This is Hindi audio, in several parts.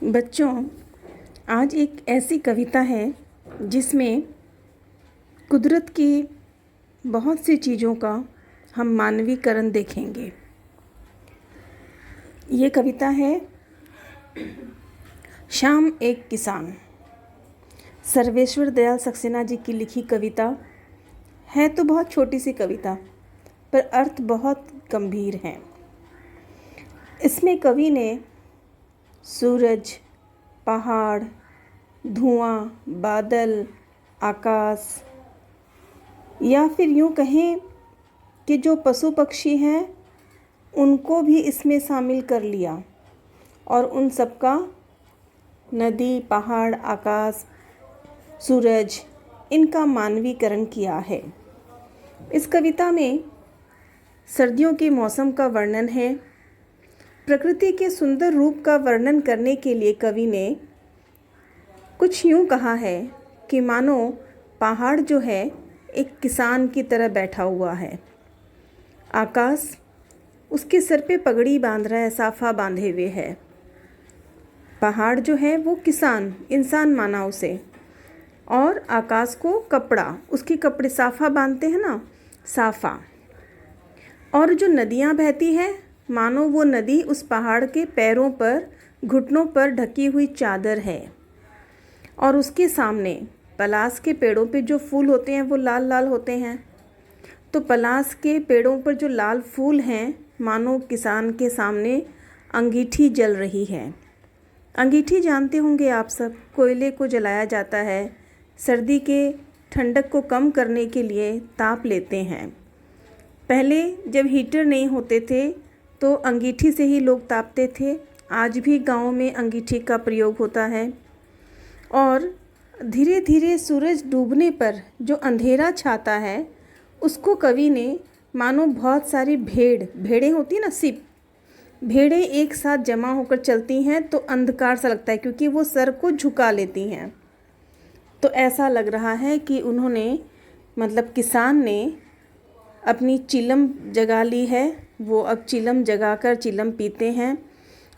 बच्चों, आज एक ऐसी कविता है जिसमें कुदरत की बहुत सी चीज़ों का हम मानवीकरण देखेंगे। ये कविता है शाम एक किसान। सर्वेश्वर दयाल सक्सेना जी की लिखी कविता है। तो बहुत छोटी सी कविता, पर अर्थ बहुत गंभीर है। इसमें कवि ने सूरज, पहाड़, धुआं, बादल, आकाश, या फिर यूँ कहें कि जो पशु पक्षी हैं उनको भी इसमें शामिल कर लिया और उन सबका नदी, पहाड़, आकाश, सूरज, इनका मानवीकरण किया है। इस कविता में सर्दियों के मौसम का वर्णन है। प्रकृति के सुंदर रूप का वर्णन करने के लिए कवि ने कुछ यूँ कहा है कि मानो पहाड़ जो है एक किसान की तरह बैठा हुआ है। आकाश उसके सर पे पगड़ी बांध रहा है, साफा बांधे हुए है। पहाड़ जो है वो किसान, इंसान माना उसे, और आकाश को कपड़ा, उसके कपड़े साफा बांधते हैं ना, साफा। और जो नदियाँ बहती हैं, मानो वो नदी उस पहाड़ के पैरों पर, घुटनों पर ढकी हुई चादर है। और उसके सामने पलास के पेड़ों पे जो फूल होते हैं वो लाल लाल होते हैं। तो पलास के पेड़ों पर जो लाल फूल हैं, मानो किसान के सामने अंगीठी जल रही है। अंगीठी जानते होंगे आप सब, कोयले को जलाया जाता है। सर्दी के ठंडक को कम करने के लिए ताप लेते हैं। पहले जब हीटर नहीं होते थे तो अंगीठी से ही लोग तापते थे। आज भी गाँव में अंगीठी का प्रयोग होता है। और धीरे धीरे सूरज डूबने पर जो अंधेरा छाता है उसको कवि ने मानो बहुत सारी भेड़ें होती ना, सिप भेड़ें एक साथ जमा होकर चलती हैं तो अंधकार सा लगता है, क्योंकि वो सर को झुका लेती हैं। तो ऐसा लग रहा है कि उन्होंने, मतलब किसान ने अपनी चिलम जगा ली है। वो अब चिलम जगाकर चिलम पीते हैं।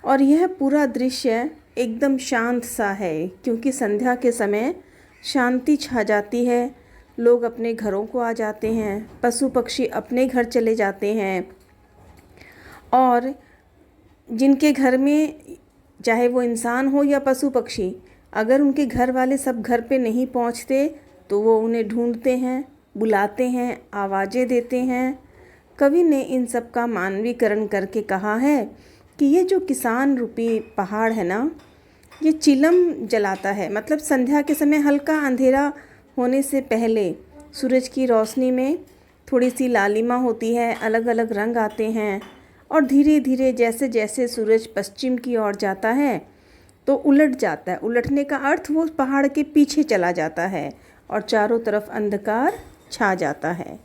और यह पूरा दृश्य एकदम शांत सा है, क्योंकि संध्या के समय शांति छा जाती है। लोग अपने घरों को आ जाते हैं, पशु पक्षी अपने घर चले जाते हैं। और जिनके घर में, चाहे वो इंसान हो या पशु पक्षी, अगर उनके घर वाले सब घर पे नहीं पहुंचते तो वो उन्हें ढूंढते हैं, बुलाते हैं, आवाज़ें देते हैं। कवि ने इन सब का मानवीकरण करके कहा है कि ये जो किसान रूपी पहाड़ है ना, ये चिलम जलाता है। मतलब संध्या के समय हल्का अंधेरा होने से पहले सूरज की रोशनी में थोड़ी सी लालिमा होती है, अलग अलग रंग आते हैं। और धीरे धीरे जैसे जैसे सूरज पश्चिम की ओर जाता है तो उलट जाता है। उलटने का अर्थ वो पहाड़ के पीछे चला जाता है और चारों तरफ अंधकार छा जाता है।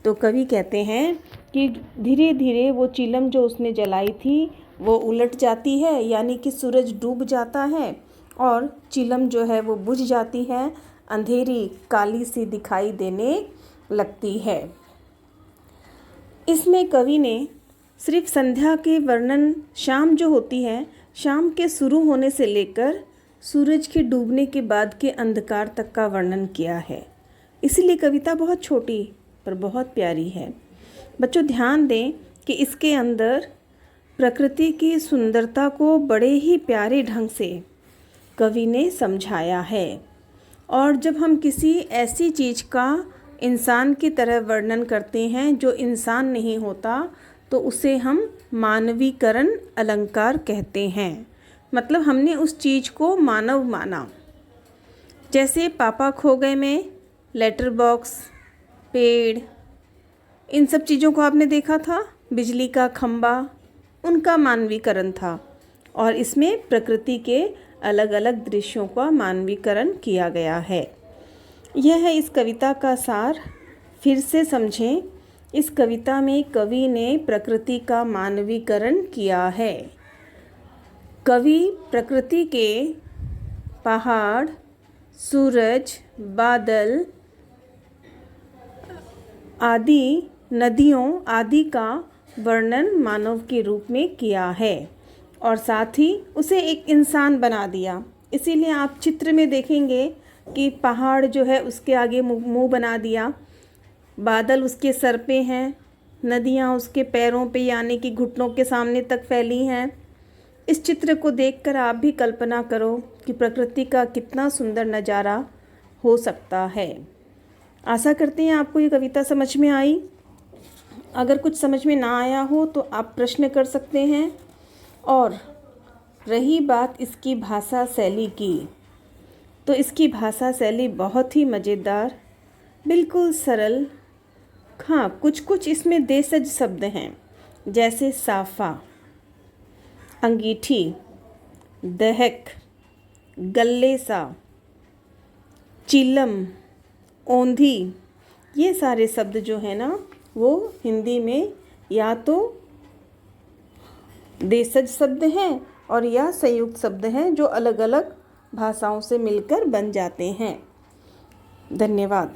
तो कवि कहते हैं कि धीरे धीरे वो चिलम जो उसने जलाई थी वो उलट जाती है, यानी कि सूरज डूब जाता है और चिलम जो है वो बुझ जाती है, अंधेरी काली सी दिखाई देने लगती है। इसमें कवि ने सिर्फ संध्या के वर्णन, शाम जो होती है, शाम के शुरू होने से लेकर सूरज के डूबने के बाद के अंधकार तक का वर्णन किया है। इसीलिए कविता बहुत छोटी पर बहुत प्यारी है। बच्चों, ध्यान दें कि इसके अंदर प्रकृति की सुंदरता को बड़े ही प्यारे ढंग से कवि ने समझाया है। और जब हम किसी ऐसी चीज़ का इंसान की तरह वर्णन करते हैं जो इंसान नहीं होता, तो उसे हम मानवीकरण अलंकार कहते हैं। मतलब हमने उस चीज़ को मानव माना। जैसे पापा खो गए में लेटर बॉक्स, पेड़, इन सब चीज़ों को आपने देखा था, बिजली का खंबा, उनका मानवीकरण था। और इसमें प्रकृति के अलग अलग दृश्यों का मानवीकरण किया गया है। यह है इस कविता का सार। फिर से समझें, इस कविता में कवि ने प्रकृति का मानवीकरण किया है। कवि प्रकृति के पहाड़, सूरज, बादल आदि, नदियों आदि का वर्णन मानव के रूप में किया है। और साथ ही उसे एक इंसान बना दिया। इसीलिए आप चित्र में देखेंगे कि पहाड़ जो है उसके आगे मुंह बना दिया, बादल उसके सर पे हैं, नदियाँ उसके पैरों पे यानी कि घुटनों के सामने तक फैली हैं। इस चित्र को देखकर आप भी कल्पना करो कि प्रकृति का कितना सुंदर नज़ारा हो सकता है। आशा करते हैं आपको ये कविता समझ में आई। अगर कुछ समझ में ना आया हो तो आप प्रश्न कर सकते हैं। और रही बात इसकी भाषा शैली की, तो इसकी भाषा शैली बहुत ही मज़ेदार, बिल्कुल सरल। हाँ, कुछ कुछ इसमें देशज शब्द हैं, जैसे साफा, अंगीठी, दहक, गल्ले सा, चिलम, ओंधी, ये सारे शब्द जो हैं ना वो हिंदी में या तो देशज शब्द हैं और या संयुक्त शब्द हैं जो अलग अलग भाषाओं से मिलकर बन जाते हैं। धन्यवाद।